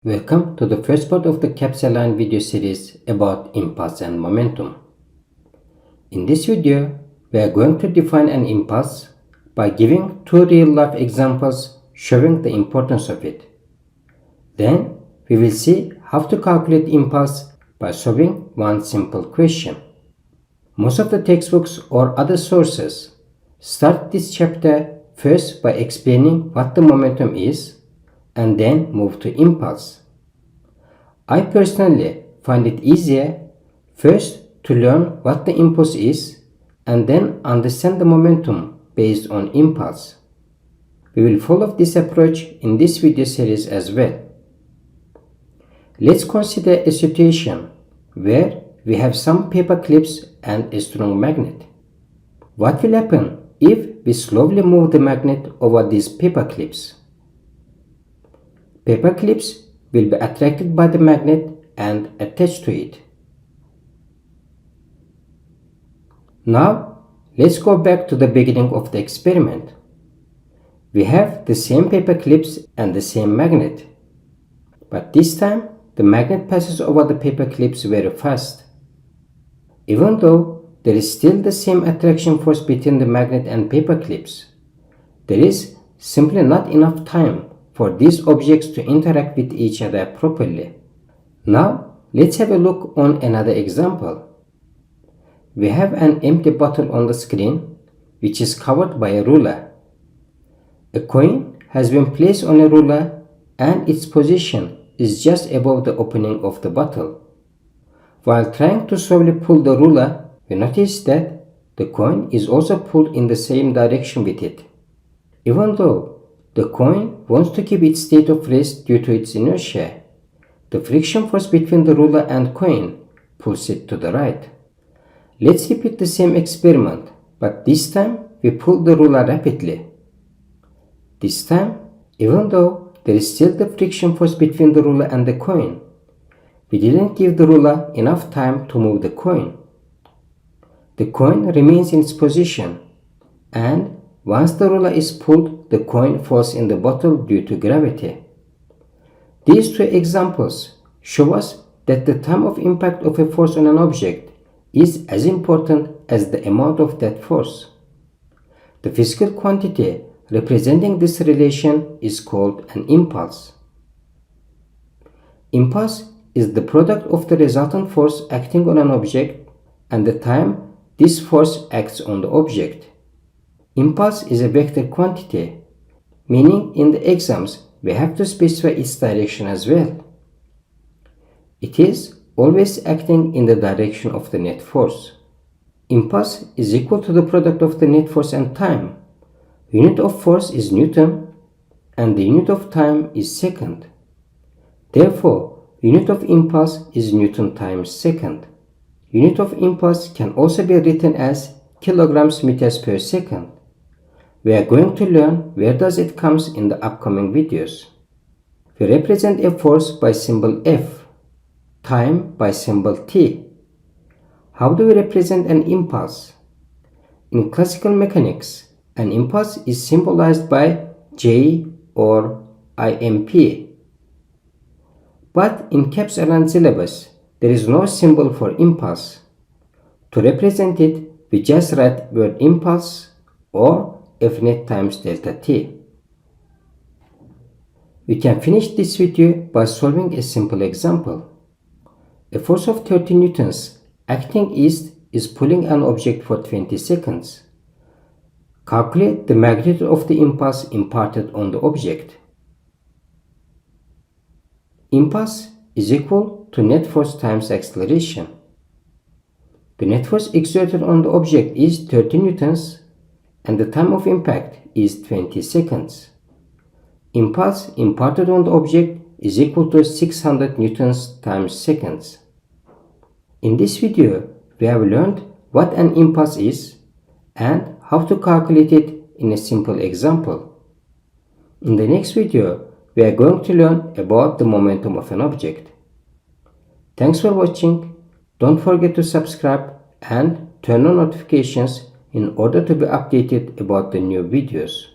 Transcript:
Welcome to the first part of the Capsaline video series about impulse and momentum. In this video, we are going to define an impulse by giving two real-life examples showing the importance of it. Then, we will see how to calculate impulse by solving one simple question. Most of the textbooks or other sources start this chapter first by explaining what the momentum is and then move to impulse. I personally find it easier first to learn what the impulse is and then understand the momentum based on impulse. We will follow this approach in this video series as well. Let's consider a situation where we have some paper clips and a strong magnet. What will happen if we slowly move the magnet over these paper clips? Paper clips will be attracted by the magnet and attached to it. Now, let's go back to the beginning of the experiment. We have the same paper clips and the same magnet. But this time, the magnet passes over the paper clips very fast. Even though there is still the same attraction force between the magnet and paper clips, there is simply not enough time for these objects to interact with each other properly. Now, let's have a look on another example. We have an empty bottle on the screen which is covered by a ruler. A coin has been placed on a ruler and its position is just above the opening of the bottle. While trying to slowly pull the ruler, we notice that the coin is also pulled in the same direction with it. Even though the coin wants to keep its state of rest due to its inertia, the friction force between the ruler and coin pulls it to the right. Let's repeat the same experiment, but this time we pull the ruler rapidly. This time, even though there is still the friction force between the ruler and the coin, we didn't give the ruler enough time to move the coin. The coin remains in its position, and once the ruler is pulled, the coin falls in the bottle due to gravity. These two examples show us that the time of impact of a force on an object is as important as the amount of that force. The physical quantity representing this relation is called an impulse. Impulse is the product of the resultant force acting on an object and the time this force acts on the object. Impulse is a vector quantity, meaning in the exams we have to specify its direction as well. It is always acting in the direction of the net force. Impulse is equal to the product of the net force and time. Unit of force is Newton and the unit of time is second. Therefore, unit of impulse is Newton times second. Unit of impulse can also be written as kilograms meters per second. We are going to learn where does it comes in the upcoming videos. We represent a force by symbol F, time by symbol T. How do we represent an impulse? In classical mechanics, an impulse is symbolized by J or IMP. But in Capsaline syllabus, there is no symbol for impulse. To represent it, we just write word impulse or F net times delta T. We can finish this video by solving a simple example. A force of 30 newtons acting east is pulling an object for 20 seconds. Calculate the magnitude of the impulse imparted on the object. Impulse is equal to net force times acceleration. The net force exerted on the object is 30 newtons and the time of impact is 20 seconds. Impulse imparted on the object is equal to 600 newtons times seconds. In this video, we have learned what an impulse is and how to calculate it in a simple example. In the next video, we are going to learn about the momentum of an object. Thanks for watching. Don't forget to subscribe and turn on notifications in order to be updated about the new videos.